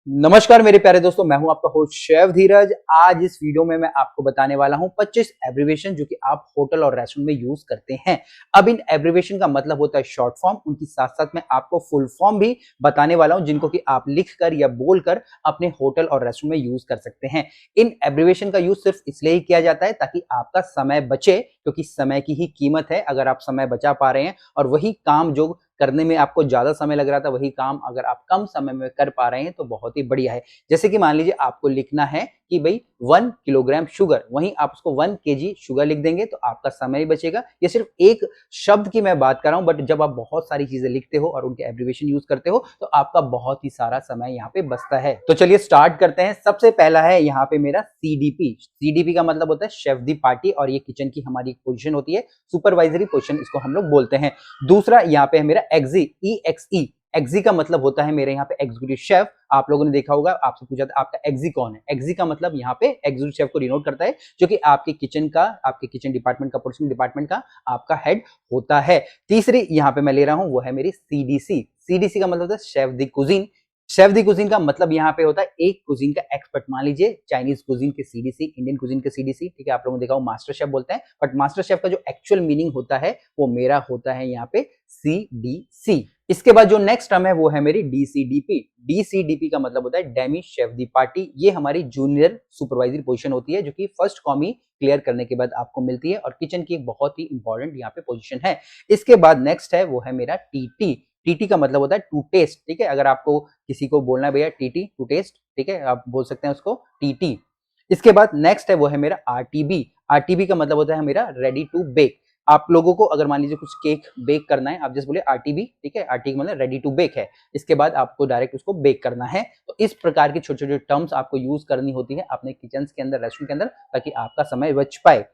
नमस्कार मेरे प्यारे दोस्तों, मैं हूं आपका होस्ट शेफ धीरज। आज इस वीडियो में मैं आपको बताने वाला हूं 25 एब्रिविएशन जो कि आप होटल और रेस्टोरेंट में यूज करते हैं। अब इन एब्रिविएशन का मतलब होता है शॉर्ट फॉर्म, उनकी साथ साथ में आपको फुल फॉर्म भी बताने वाला हूं जिनको कि आप लिखकर या बोलकर अपने होटल और रेस्टोरेंट में यूज कर सकते हैं। इन एब्रिविएशन का यूज सिर्फ इसलिए ही किया जाता है ताकि आपका समय बचे, क्योंकि समय की ही कीमत है। अगर आप समय बचा पा रहे हैं और वही काम जो करने में आपको ज्यादा समय लग रहा था, वही काम अगर आप कम समय में कर पा रहे हैं तो बहुत ही बढ़िया है। जैसे कि मान लीजिए आपको लिखना है कि भाई 1 किलोग्राम शुगर, वहीं आप उसको 1 केजी शुगर लिख देंगे तो आपका समय ही बचेगा। ये सिर्फ एक शब्द की मैं बात कर रहा हूं, बट जब आप बहुत सारी चीजें लिखते हो और उनके एब्रिविएशन यूज करते हो तो आपका बहुत ही सारा समय यहाँ पे बचता है। तो चलिए स्टार्ट करते हैं। सबसे पहला है यहाँ पे मेरा सीडीपी। सीडीपी का मतलब होता है शेफ दी पार्टी, और ये किचन की हमारी पोजीशन होती है, सुपरवाइजरी पोजीशन इसको हम लोग बोलते हैं। दूसरा यहाँ पे है मेरा एक्सी, EXE। एक्सी का मतलब होता है मेरे यहाँ पे एग्जीक्यूटिव शेफ। आप लोगों ने देखा होगा, आपसे पूछा था आपका एक्सी कौन है। एक्सी का मतलब यहाँ पे एग्जीक्यूटिव शेफ को डिनोट करता है, जो कि आपके किचन डिपार्टमेंट का, पोर्शन डिपार्टमेंट का आपका हेड होता है। तीसरी यहाँ पे मैं ले रहा हूँ वो है मेरी सीडीसी। सीडीसी का मतलब होता है शेफ दी कुजीन। शेफ दी कुजीन का मतलब यहाँ पे होता है एक कुजीन का एक्सपर्ट। मान लीजिए चाइनीज कुजीन के सीडीसी, इंडियन कुजीन के सीडीसी, ठीक है। आप लोगों ने देखा हो मास्टर शेफ बोलते हैं, बट मास्टर शेफ का जो एक्चुअल मीनिंग होता है वो मेरा होता है यहाँ पे सीडीसी। इसके बाद जो नेक्स्ट टर्म है वो है मेरी डीसीडीपी। डीसीडीपी का मतलब होता है डेमी शेफ दी पार्टी। ये हमारी जूनियर सुपरवाइजरी पोजीशन होती है, जो कि फर्स्ट कॉमी क्लियर करने के बाद आपको मिलती है, और किचन की एक बहुत ही इंपॉर्टेंट यहाँ पे पोजीशन है। इसके बाद नेक्स्ट है वो है मेरा टीटी। टीटी का मतलब होता है टू टेस्ट, ठीक है। अगर आपको किसी को बोलना है भैया टीटी, टू टेस्ट, ठीक है, आप बोल सकते हैं उसको टीटी। इसके बाद नेक्स्ट है वो है मेरा आरटीबी। आरटीबी का मतलब होता है मेरा रेडी टू बेक। आप लोगों को अगर मान लीजिए कुछ केक बेक करना है, आप जस्ट बोले आरटीबी, ठीक है। आरटी का मतलब रेडी टू बेक है। इसके बाद आपको डायरेक्ट उसको बेक करना है। तो इस प्रकार की छोटे छोटे टर्म्स आपको यूज करनी होती है अपने किचन के अंदर, रेस्टोरेंट के अंदर, ताकि आपका समय बच पाए।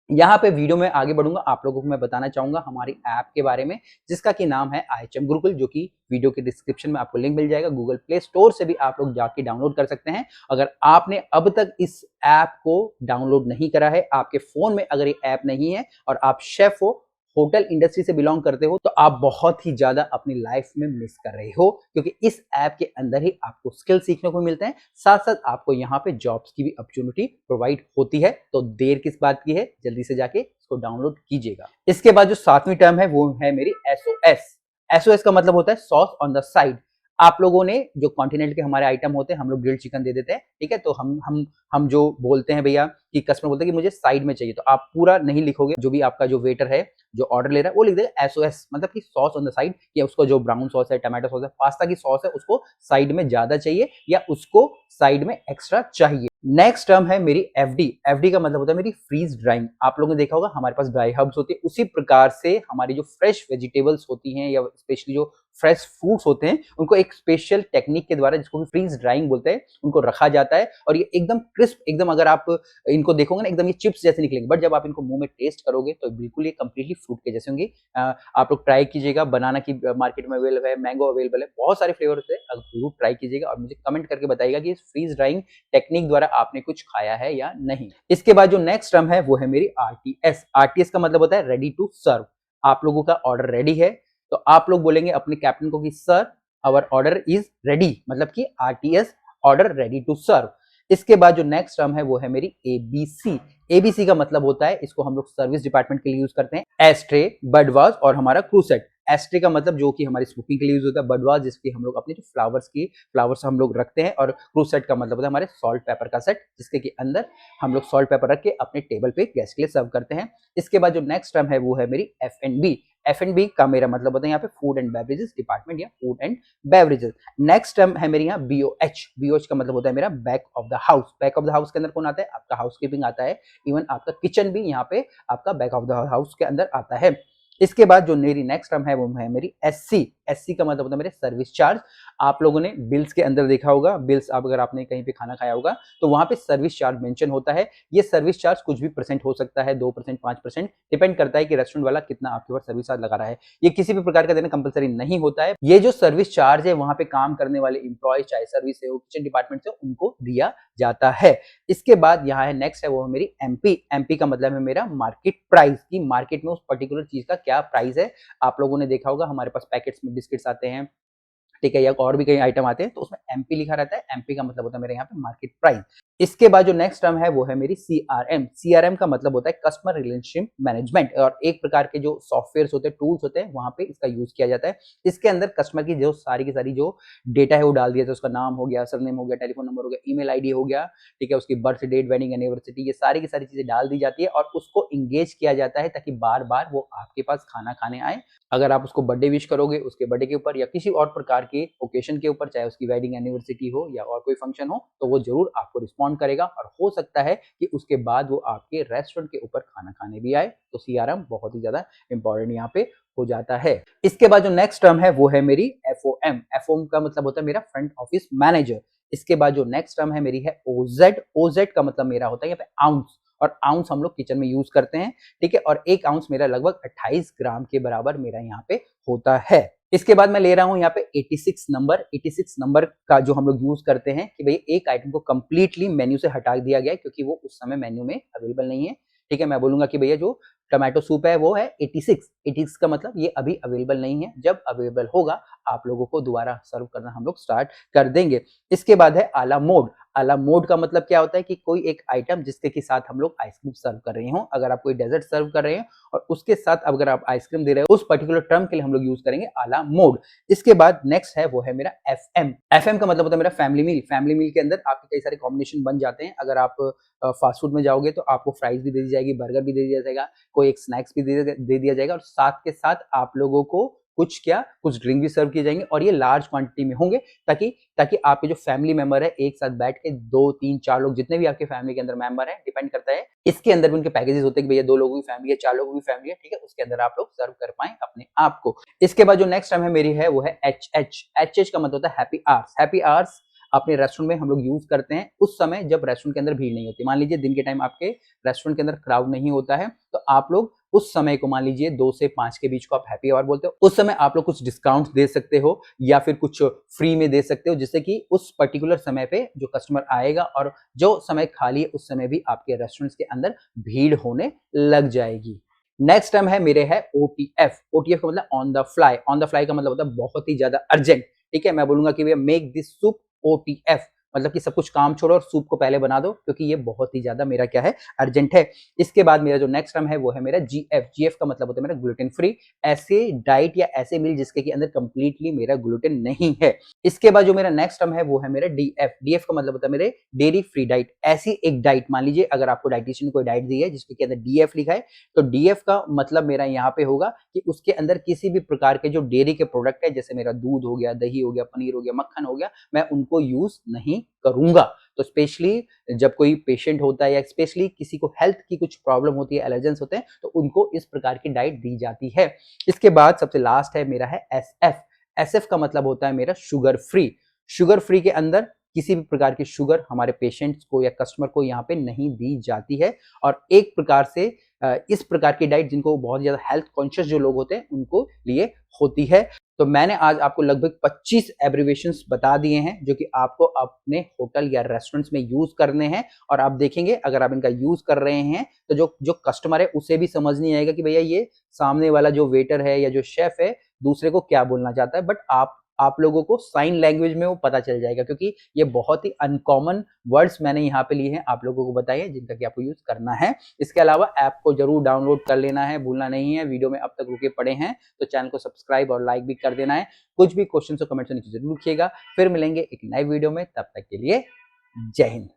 यहाँ पे वीडियो में आगे बढ़ूंगा, आप लोगों को मैं बताना चाहूंगा हमारी ऐप के बारे में, जिसका की नाम है IHM गुरुकुल, जो कि वीडियो के डिस्क्रिप्शन में आपको लिंक मिल जाएगा। गूगल प्ले स्टोर से भी आप लोग जाके डाउनलोड कर सकते हैं। अगर आपने अब तक इस ऐप को डाउनलोड नहीं करा है, आपके फोन में अगर ये ऐप नहीं है और आप शेफ हो, होटल इंडस्ट्री से बिलोंग करते हो, तो आप बहुत ही ज्यादा अपनी लाइफ में मिस कर रहे हो, क्योंकि इस ऐप के अंदर ही आपको स्किल सीखने को मिलते हैं, साथ साथ आपको यहाँ पे जॉब्स की भी अपॉर्चुनिटी प्रोवाइड होती है। तो देर किस बात की है, जल्दी से जाके इसको डाउनलोड कीजिएगा। इसके बाद जो सातवीं टर्म है वो है मेरी SOS। SOS का मतलब होता है सॉस ऑन द साइड। आप लोगों ने जो कॉन्टिनेंट के हमारे आइटम होते हैं, हम लोग ग्रिल्ड चिकन दे देते हैं, ठीक है। तो हम जो बोलते हैं भैया कि कस्टमर बोलते हैं कि मुझे साइड में चाहिए, तो आप पूरा नहीं लिखोगे। जो भी आपका जो वेटर है जो ऑर्डर ले रहा है वो लिख देगा SOS, मतलब कि सॉस ऑन द साइड, या उसको जो ब्राउन सॉस है, टमाटो सॉस है, पास्ता की सॉस है, उसको साइड में ज्यादा चाहिए या उसको साइड में एक्स्ट्रा चाहिए। नेक्स्ट टर्म है मेरी FD। FD का मतलब होता है मेरी फ्रीज ड्राइंग। आप लोगों ने देखा होगा हमारे पास ड्राई हर्ब्स होती है, उसी प्रकार से हमारी जो फ्रेश वेजिटेबल्स होती हैं या स्पेशली जो फ्रेश फ्रूट्स होते हैं, उनको एक स्पेशल टेक्निक के द्वारा, जिसको फ्रीज ड्राइंग बोलते हैं, उनको रखा जाता है। और ये एकदम क्रिस्प, एकदम अगर आप इनको देखोगे ना, एकदम ये चिप्स जैसे निकलेंगे, बट जब आप इनको मुंह में टेस्ट करोगे तो बिल्कुल ये कंप्लीटली फ्रूट के जैसे होंगे। आप लोग ट्राई कीजिएगा। बनाना की मार्केट में अवेलेबल है, मैंगो अवेलेबल है, बहुत सारे फ्लेवर है। जरूर ट्राई कीजिएगा और मुझे कमेंट करके बताइएगा कि इस फ्रीज ड्राइंग टेक्निक द्वारा आपने कुछ खाया है या नहीं। इसके बाद जो नेक्स्ट टर्म है वो है मेरी RTS। RTS का मतलब होता है रेडी टू सर्व। आप लोगों का ऑर्डर रेडी है, तो आप लोग बोलेंगे अपने कैप्टन को कि sir our order is ready, मतलब कि RTS, order ready to serve. इसके बाद जो नेक्स्ट टर्म है वो है मेरी ABC। ABC का मतलब होता है, इसको हम लोग सर्विस डिपार्टमेंट के लिए यूज करते हैं, एस्ट्रे, बडवाज और हमारा क्रूसेट। एस्ट्रे का मतलब जो कि हमारी स्मोकिंग के लिए यूज होता है, बडवाज जिसकी हम लोग अपने जो फ्लावर्स हम लोग रखते हैं, और क्रूसेट का मतलब होता है हमारे सॉल्ट पेपर का सेट, जिसके के अंदर हम लोग सॉल्ट पेपर रख के अपने टेबल पे गेस्ट के लिए सर्व करते हैं। इसके बाद जो नेक्स्ट टर्म है वो है मेरी F&B। F&B का मेरा मतलब होता है यहाँ पे फूड एंड बेवरेजेस डिपार्टमेंट या food and beverages. Next term है मेरी यहाँ BOH। BOH का मतलब होता है मेरा back of the house. Back of the house के अंदर कौन आता है, आपका हाउसकीपिंग आता है, इवन आपका किचन भी यहाँ पे आपका बैक ऑफ द हाउस के अंदर आता है। इसके बाद जो मेरी नेक्स्ट टर्म है वो है मेरी SC। SC का मतलब होता है मेरे सर्विस चार्ज। आप लोगों ने बिल्स के अंदर देखा होगा, बिल्स अगर आपने कहीं पे खाना खाया होगा तो वहां पे सर्विस चार्ज मेंशन होता है। ये सर्विस चार्ज कुछ भी परसेंट हो सकता है, 2%, 5%, डिपेंड करता है कि रेस्टोरेंट वाला कितना आपके ऊपर सर्विस चार्ज लगा रहा है। ये किसी भी प्रकार का देना कंपलसरी नहीं होता है। ये जो सर्विस चार्ज है वहां पे काम करने वाले इंप्लॉय, चाहे सर्विस से हो, किचन डिपार्टमेंट से, उनको दिया जाता है। इसके बाद यहाँ है नेक्स्ट है वो है मेरी MP। का मतलब है मेरा मार्केट प्राइस, की मार्केट में उस पर्टिकुलर चीज का क्या प्राइस है। आप लोगों ने देखा होगा हमारे पास पैकेट्स में बिस्किट्स आते हैं, ठीक है, या और भी कई आइटम आते हैं तो उसमें एमपी लिखा रहता है। एमपी का मतलब होता है मेरे यहाँ पे मार्केट प्राइस। इसके बाद जो नेक्स्ट टर्म है वो है मेरी सीआरएम। सीआरएम का मतलब होता है कस्टमर रिलेशनशिप मैनेजमेंट, और एक प्रकार के जो सॉफ्टवेयर होते हैं, टूल्स होते हैं, वहां पे इसका यूज किया जाता है। इसके अंदर कस्टमर की जो सारी की सारी जो डेटा है वो डाल दिया जाता है, उसका नाम हो गया, सरनेम हो गया, टेलीफोन नंबर हो गया, ईमेल आईडी हो गया, ठीक है, उसकी बर्थ डेट, वेडिंग एनिवर्सरी, ये सारी की सारी चीजें डाल दी जाती है और उसको इंगेज किया जाता है ताकि बार बार वो आपके पास खाना खाने आए। अगर आप उसको बर्थडे विश करोगे, उसके बर्थडे के ऊपर या किसी और प्रकार के ओकेशन के ऊपर, चाहे उसकी वेडिंग एनिवर्सरी हो या और कोई फंक्शन हो, तो वो जरूर आपको रिस्पॉन्ड करेगा और हो सकता है कि उसके बाद वो आपके रेस्टोरेंट के ऊपर खाना खाने भी आए। तो सीआरएम बहुत ही ज्यादा इंपॉर्टेंट यहाँ पे हो जाता है। इसके बाद जो नेक्स्ट टर्म है वो है मेरी एफओएम। एफओएम का मतलब होता है मेरा फ्रंट ऑफिस मैनेजर। इसके बाद जो नेक्स्ट टर्म है मेरी है ओजेड। ओजेड का मतलब मेरा होता है यहाँ पे आउंस, और आउंस हम लोग किचन में यूज करते हैं, ठीक है, और एक आउंस मेरा लगभग 28 ग्राम के बराबर मेरा यहाँ पे होता है। इसके बाद मैं ले रहा हूं यहाँ पे 86 नंबर। 86 नंबर का जो हम लोग यूज करते हैं कि भाई एक आइटम को कंप्लीटली मेन्यू से हटा दिया गया है क्योंकि वो उस समय मेन्यू में अवेलेबल नहीं है, ठीक है। मैं बोलूंगा कि भैया जो टोमेटो सूप है वो है 86। 86 का मतलब ये अभी अवेलेबल नहीं है, जब अवेलेबल होगा आप लोगों को दोबारा सर्व करना हम लोग स्टार्ट कर देंगे। इसके बाद है आला मोड। आला मोड का मतलब क्या होता है कि कोई एक आइटम जिसके के साथ हम लोग आइसक्रीम सर्व कर रहे हो। अगर आप कोई डेजर्ट सर्व कर रहे हैं और उसके साथ अगर आप आइसक्रीम दे रहे हो, उस पर्टिकुलर टर्म के लिए हम लोग यूज करेंगे आला मोड। इसके बाद नेक्स्ट है वो है मेरा एफएम। एफएम का मतलब होता है मेरा फैमिली मील। फैमिली मील के अंदर आपके कई सारे कॉम्बिनेशन बन जाते हैं। अगर आप फास्ट फूड में जाओगे तो आपको फ्राइज भी दे दी जाएगी, बर्गर भी दे दिया जाएगा, कोई एक स्नैक्स भी दे दिया जाएगा, और साथ के साथ आप लोगों को कुछ ड्रिंक भी सर्व किए जाएंगे, और ये लार्ज क्वांटिटी में होंगे ताकि ताकि आपके जो फैमिली मेंबर है एक साथ बैठ के 2 3 4 लोग, जितने भी आपके फैमिली के अंदर मेंबर है, डिपेंड करता है इसके अंदर भी उनके पैकेजेस होते हैं कि भैया 2 लोगों की फैमिली है, 4 लोगों की फैमिली है, ठीक है, उसके अंदर आप लोग सर्व कर पाए अपने आप को। इसके बाद जो नेक्स्ट टर्म है मेरी है वो है एच एच। एच एच का मतलब होता है हैप्पी आवर्स। हैप्पी आवर्स अपने रेस्टोरेंट में हम लोग यूज करते हैं उस समय जब रेस्टोरेंट के अंदर भीड़ नहीं होती। मान लीजिए दिन के टाइम आपके रेस्टोरेंट के अंदर क्राउड नहीं होता है, तो आप लोग उस समय को मान लीजिए 2 से 5 के बीच को आप हैप्पी आवर बोलते हो। उस समय आप लोग कुछ डिस्काउंट दे सकते हो या फिर कुछ फ्री में दे सकते हो, जिससे कि उस पर्टिकुलर समय पे जो कस्टमर आएगा और जो समय खाली है उस समय भी आपके रेस्टोरेंट्स के अंदर भीड़ होने लग जाएगी। नेक्स्ट टर्म है मेरे है ओटीएफ। ओटीएफ का मतलब on the fly. On the fly का मतलब होता है बहुत ही ज्यादा अर्जेंट, ठीक है। मैं बोलूंगा कि भैया मेक दिस सूप ओटीएफ, मतलब कि सब कुछ काम छोड़ो और सूप को पहले बना दो, क्योंकि ये बहुत ही ज्यादा मेरा क्या है, अर्जेंट है। इसके बाद मेरा जो नेक्स्ट टर्म है वो है मेरा जीएफ। जीएफ का मतलब होता है मेरा ग्लूटेन फ्री। ऐसे डाइट या ऐसे मील जिसके के अंदर कंप्लीटली मेरा ग्लूटेन नहीं है। इसके बाद जो मेरा नेक्स्ट टर्म है वो है मेरा डीएफ। डीएफ का मतलब होता है मेरे डेयरी फ्री डाइट। ऐसी एक डाइट, मान लीजिए अगर आपको डाइटिशियन कोई डाइट दी है जिसके अंदर डीएफ लिखा है, तो डीएफ का मतलब मेरा यहाँ पे होगा कि उसके अंदर किसी भी प्रकार के जो डेयरी के प्रोडक्ट है, जैसे मेरा दूध हो गया, दही हो गया, पनीर हो गया, मक्खन हो गया, मैं उनको यूज नहीं करूंगा। तो स्पेशली जब कोई पेशेंट होता है या स्पेशली किसी को हेल्थ की कुछ प्रॉब्लम होती है, एलर्जेंस होते हैं, तो उनको इस प्रकार की डाइट दी जाती है। इसके बाद सबसे लास्ट है मेरा है एसएफ। एसएफ का मतलब होता है मेरा शुगर फ्री। शुगर फ्री के अंदर किसी भी प्रकार की शुगर हमारे पेशेंट्स को या कस्टमर को यहाँ पे नहीं दी जाती है, और एक प्रकार से इस प्रकार की डाइट जिनको बहुत ज्यादा हेल्थ कॉन्शियस जो लोग होते हैं उनको लिए होती है। तो मैंने आज आपको लगभग 25 एब्रिविएशंस बता दिए हैं जो कि आपको अपने होटल या रेस्टोरेंट्स में यूज करने हैं, और आप देखेंगे अगर आप इनका यूज कर रहे हैं तो जो जो कस्टमर है उसे भी समझ नहीं आएगा कि भैया ये सामने वाला जो वेटर है या जो शेफ है दूसरे को क्या बोलना चाहता है, बट आप लोगों को साइन लैंग्वेज में वो पता चल जाएगा, क्योंकि ये बहुत ही अनकॉमन वर्ड्स मैंने यहाँ पे लिए हैं आप लोगों को बताए हैं जिनका कि आपको यूज करना है। इसके अलावा ऐप को जरूर डाउनलोड कर लेना है, भूलना नहीं है। वीडियो में अब तक रुके पड़े हैं तो चैनल को सब्सक्राइब और लाइक भी कर देना है। कुछ भी क्वेश्चन और कमेंट्स नीचे जरूर लिखिएगा। फिर मिलेंगे एक नए वीडियो में, तब तक के लिए जय हिंद।